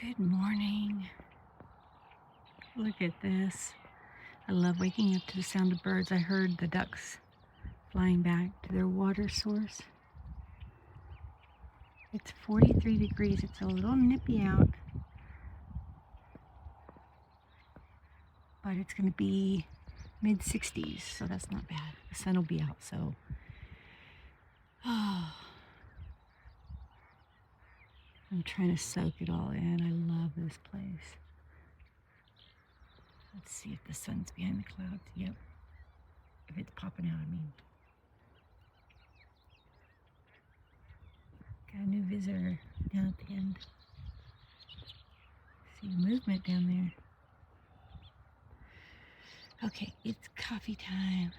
Good morning. Look at this. I love waking up to the sound of birds. I heard the ducks flying back to their water source. It's 43 degrees. It's a little nippy out, but it's going to be mid 60s, so that's not bad. The sun will be out, so I'm trying to soak it all in. I love this place. Let's see if the sun's behind the clouds. Yep. If it's popping out, I mean. Got a new visitor down at the end. See movement down there. Okay, it's coffee time.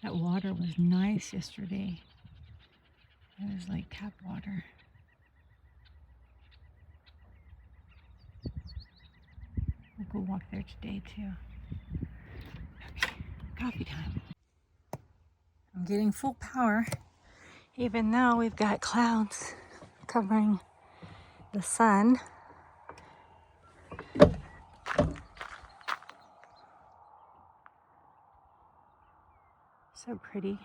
That water was nice yesterday. It was like tap water. We'll go walk there today too. Okay, coffee time. I'm getting full power, even though we've got clouds covering the sun. So pretty,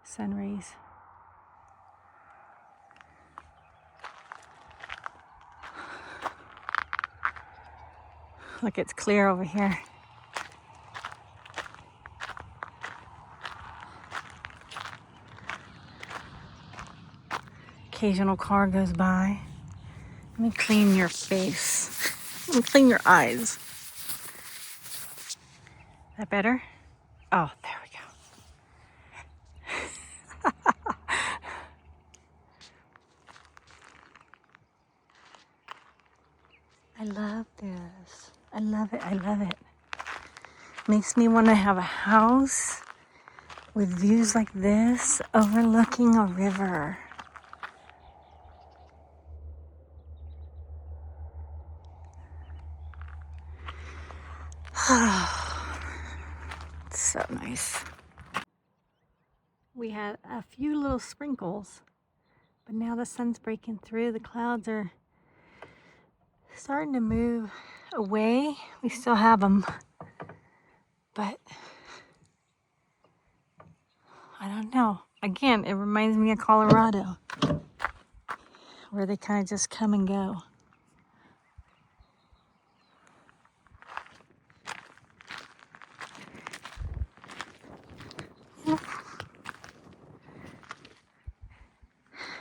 sun rays. Look, it's clear over here. Occasional car goes by. Let me clean your face. Let me clean your eyes. That better? Oh, there we go. I love this. I love it. I love it. Makes me want to have a house with views like this overlooking a river. It's so nice. We had a few little sprinkles, but now the sun's breaking through. The clouds are starting to move away. We still have them, but I don't know. Again, it reminds me of Colorado, where they kind of just come and go.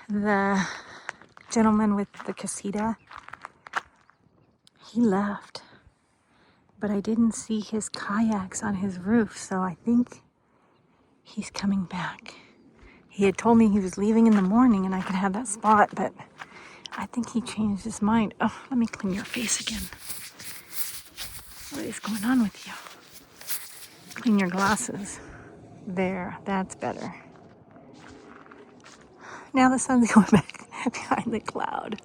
The gentleman with the casita, he left, but I didn't see his kayaks on his roof, so I think he's coming back. He had told me he was leaving in the morning and I could have that spot, but I think he changed his mind. Oh, let me clean your face again. What is going on with you? Clean your glasses. There, that's better. Now the sun's going back behind the cloud.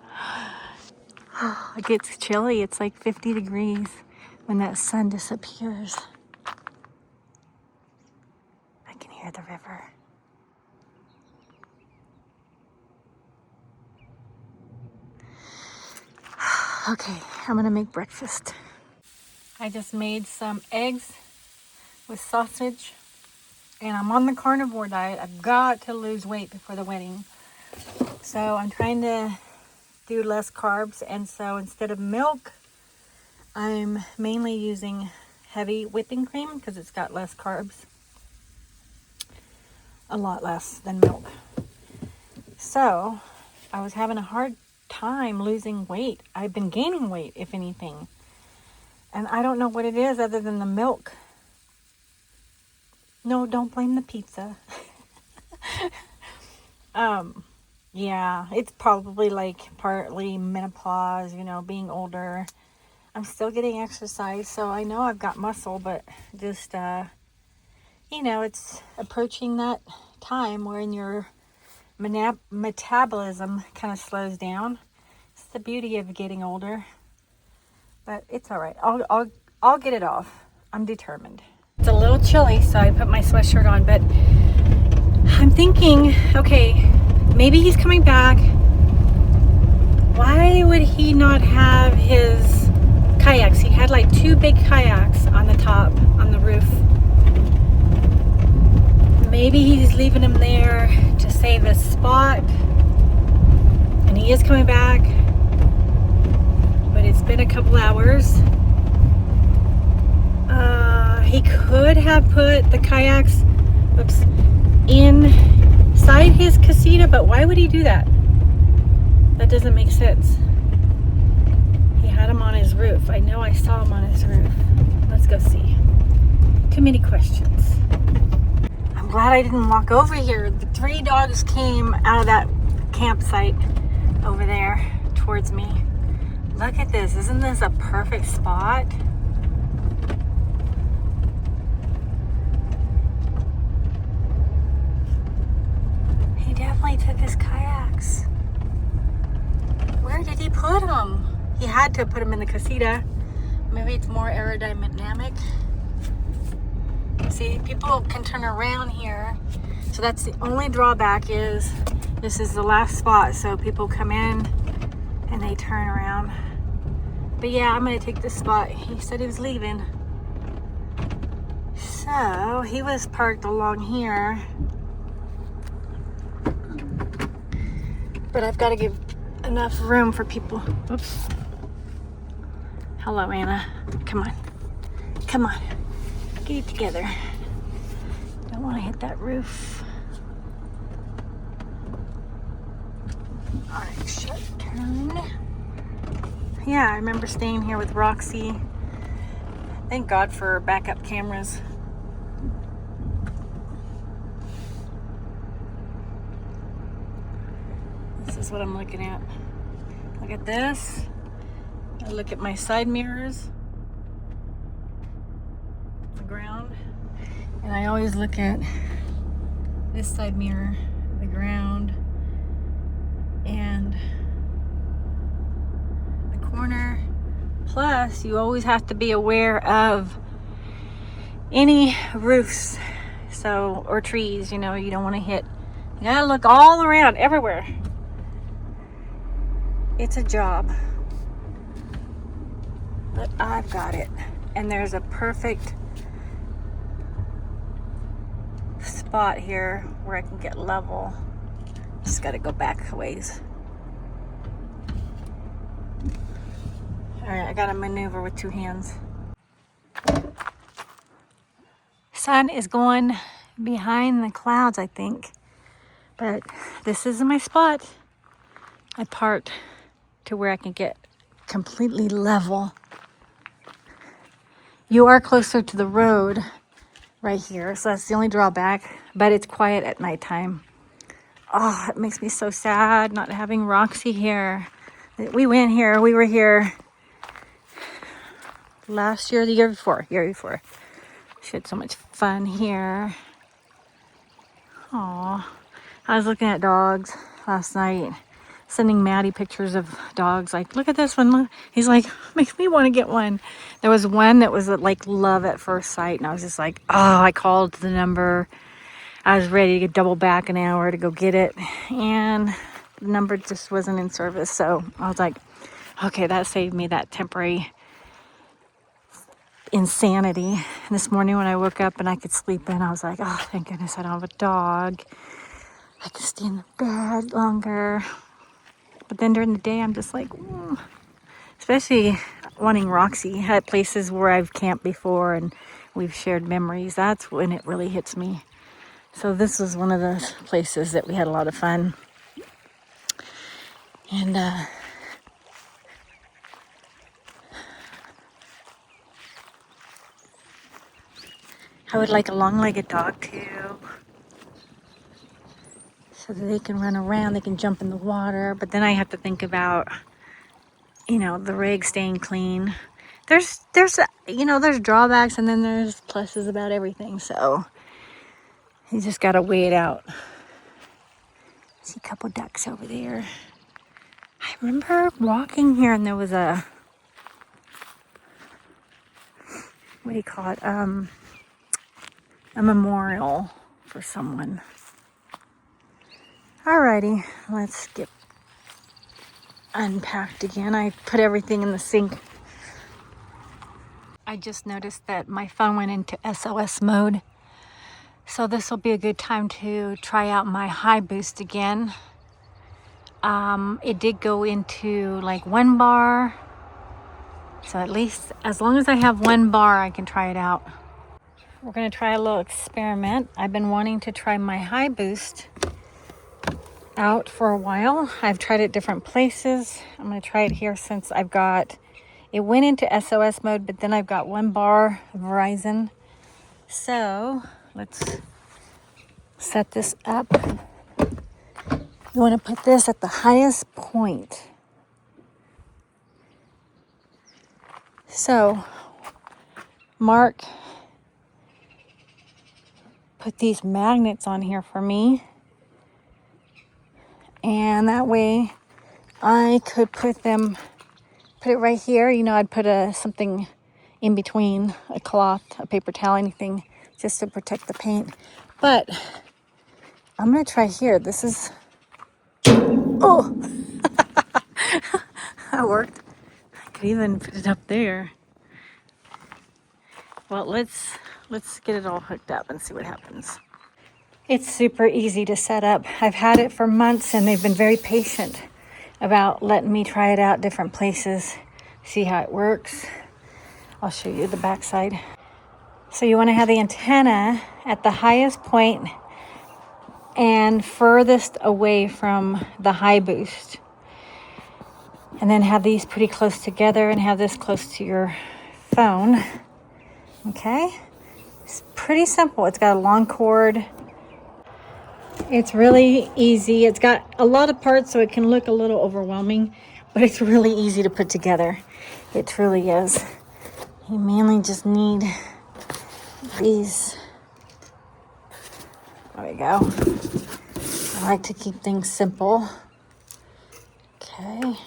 It gets chilly. It's like 50 degrees when that sun disappears. I can hear the river. Okay, I'm gonna make breakfast. I just made some eggs with sausage, and I'm on the carnivore diet. I've got to lose weight before the wedding. So I'm trying to do less carbs, and so instead of milk, I'm mainly using heavy whipping cream because it's got less carbs. A lot less than milk. So I was having a hard time losing weight. I've been gaining weight, if anything. And I don't know what it is other than the milk. No, don't blame the pizza. Yeah, it's probably like partly menopause, you know, being older. I'm still getting exercise, so I know I've got muscle, but just, you know, it's approaching that time wherein your metabolism kind of slows down. It's the beauty of getting older, but it's all right. I'll get it off. I'm determined. It's a little chilly, so I put my sweatshirt on, but I'm thinking thinking, okay, maybe he's coming back. Why would he not have his kayaks? He had like 2 big kayaks on the top, on the roof. Maybe he's leaving them there to save a spot. And he is coming back. But it's been a couple hours. He could have put the kayaks, inside his casita, but why would he do that? That doesn't make sense. He had him on his roof. I know I saw him on his roof. Let's go see. Too many questions. I'm glad I didn't walk over here. The 3 dogs came out of that campsite over there towards me. Look at this. Isn't this a perfect spot? He definitely took his kayaks. Where did he put them? He had to put them in the casita. Maybe it's more aerodynamic. See, people can turn around here. So that's the only drawback, is this is the last spot. So people come in and they turn around. But yeah, I'm gonna take this spot. He said he was leaving. So he was parked along here. But I've got to give enough room for people. Oops. Hello, Anna. Come on. Come on. Get it together. Don't want to hit that roof. Alright, shut, turn. Yeah, I remember staying here with Roxy. Thank God for backup cameras. This is what I'm looking at. Look at this. I look at my side mirrors, the ground, and I always look at this side mirror, the ground, and the corner. Plus, you always have to be aware of any roofs, so, or trees, you know, you don't want to hit. You gotta look all around, everywhere. It's a job, but I've got it. And there's a perfect spot here where I can get level. Just got to go back a ways. All right, I got to maneuver with 2 hands. Sun is going behind the clouds, I think. But this is my spot. I parked to where I can get completely level. You are closer to the road right here, so that's the only drawback, but it's quiet at nighttime. Oh, it makes me so sad not having Roxy here. We were here last year, the year before. She had so much fun here. Aw, I was looking at dogs last night, sending Maddie pictures of dogs, like, look at this one. Look. He's like, makes me want to get one. There was one that was like love at first sight, and I was just like, oh, I called the number. I was ready to get double back an hour to go get it, and the number just wasn't in service. So I was like, okay, that saved me that temporary insanity. And this morning when I woke up and I could sleep in, I was like, oh, thank goodness I don't have a dog. I can stay in the bed longer. But then during the day, I'm just like, especially wanting Roxy at places where I've camped before and we've shared memories. That's when it really hits me. So this was one of those places that we had a lot of fun. And I would like a long-legged dog too, so that they can run around, they can jump in the water. But then I have to think about, you know, the rig staying clean. There's drawbacks, and then there's pluses about everything. So you just gotta weigh it out. See a couple ducks over there. I remember walking here and there was a, what do you call it? A memorial for someone. Alrighty, let's get unpacked again. I put everything in the sink. I just noticed that my phone went into SOS mode. So this will be a good time to try out my HiBoost again. It did go into like 1 bar. So at least as long as I have 1 bar, I can try it out. We're gonna try a little experiment. I've been wanting to try my HiBoost out for a while. I've tried it different places. I'm gonna try it here since I've got, it went into SOS mode, but then I've got 1 bar Verizon. So let's set this up. You want to put this at the highest point. So Mark put these magnets on here for me, and that way I could put it right here. You know, I'd put something in between, a cloth, a paper towel, anything, just to protect the paint. But I'm gonna try here. This is, oh, that worked. I could even put it up there. Well, let's get it all hooked up and see what happens. It's super easy to set up. I've had it for months and they've been very patient about letting me try it out different places, see how it works. I'll show you the back side. So you want to have the antenna at the highest point and furthest away from the HiBoost. And then have these pretty close together and have this close to your phone. Okay? It's pretty simple. It's got a long cord. It's really easy. It's got a lot of parts, so it can look a little overwhelming, but it's really easy to put together. It truly is. You mainly just need these. There we go. I like to keep things simple. Okay.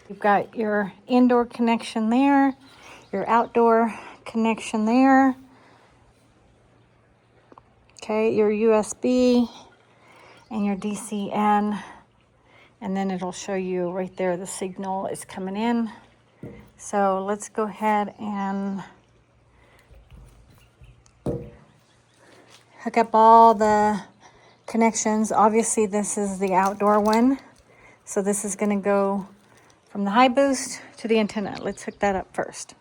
You've got your indoor connection there, your outdoor connection there. Okay, your USB and your DCN, and then it'll show you right there the signal is coming in. So let's go ahead and hook up all the connections. Obviously this is the outdoor one, so this is going to go from the HiBoost to the antenna. Let's hook that up first.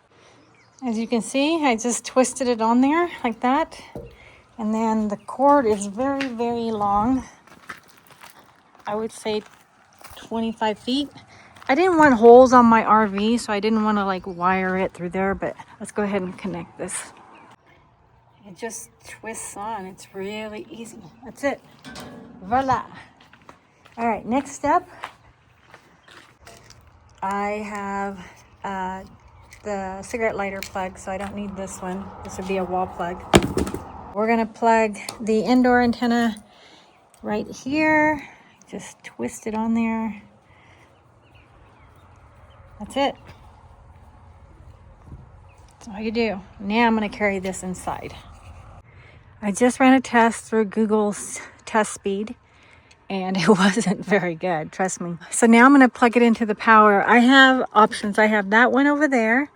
As you can see, I just twisted it on there like that. And then the cord is very, very long. I would say 25 feet. I didn't want holes on my RV, so I didn't want to like wire it through there, but let's go ahead and connect this. It just twists on. It's really easy. That's it. Voila. All right, next step. I have the cigarette lighter plug, so I don't need this one. This would be a wall plug. We're gonna plug the indoor antenna right here. Just twist it on there. That's it. That's all you do. Now I'm gonna carry this inside. I just ran a test through Google's test speed and it wasn't very good, trust me. So now I'm gonna plug it into the power. I have options. I have that one over there.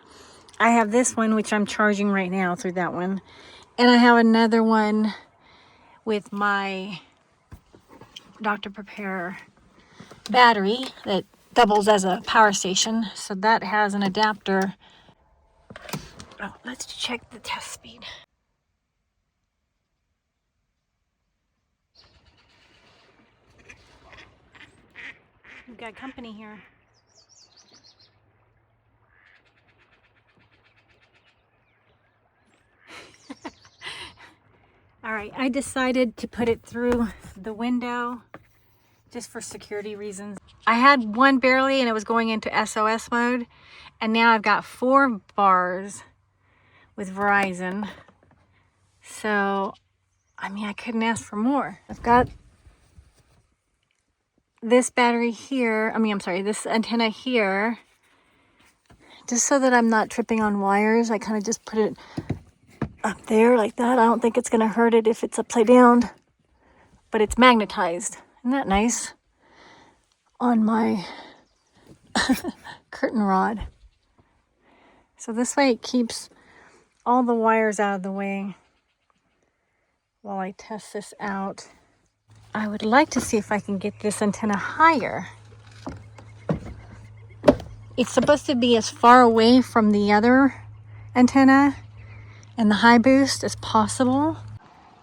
I have this one, which I'm charging right now through that one. And I have another one with my Dr. Prepare battery that doubles as a power station. So that has an adapter. Oh, let's check the test speed. We've got company here. All right, I decided to put it through the window just for security reasons. I had one barely and it was going into SOS mode, and now I've got 4 bars with Verizon. So, I mean, I couldn't ask for more. I've got this battery here, this antenna here, just so that I'm not tripping on wires. I kind of just put it up there like that. I don't think it's gonna hurt it if it's upside down, but it's magnetized. Isn't that nice? On my curtain rod. So this way it keeps all the wires out of the way while I test this out. I would like to see if I can get this antenna higher. It's supposed to be as far away from the other antenna and the HiBoost as possible.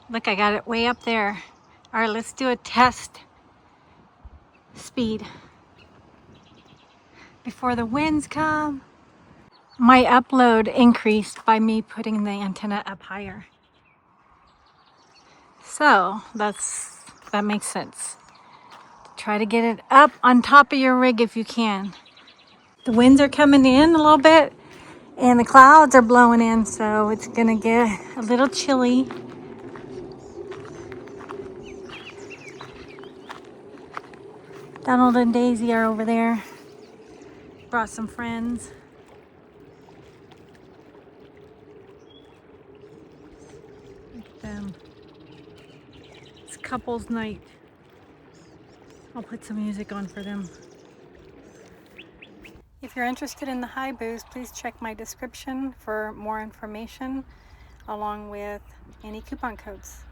Look, I got it way up there. All right, let's do a test speed before the winds come. My upload increased by me putting the antenna up higher. So that makes sense. Try to get it up on top of your rig if you can. The winds are coming in a little bit and the clouds are blowing in, so it's gonna get a little chilly. Donald and Daisy are over there. Brought some friends. Look at them. It's couples night. I'll put some music on for them. If you're interested in the HiBoost, please check my description for more information along with any coupon codes.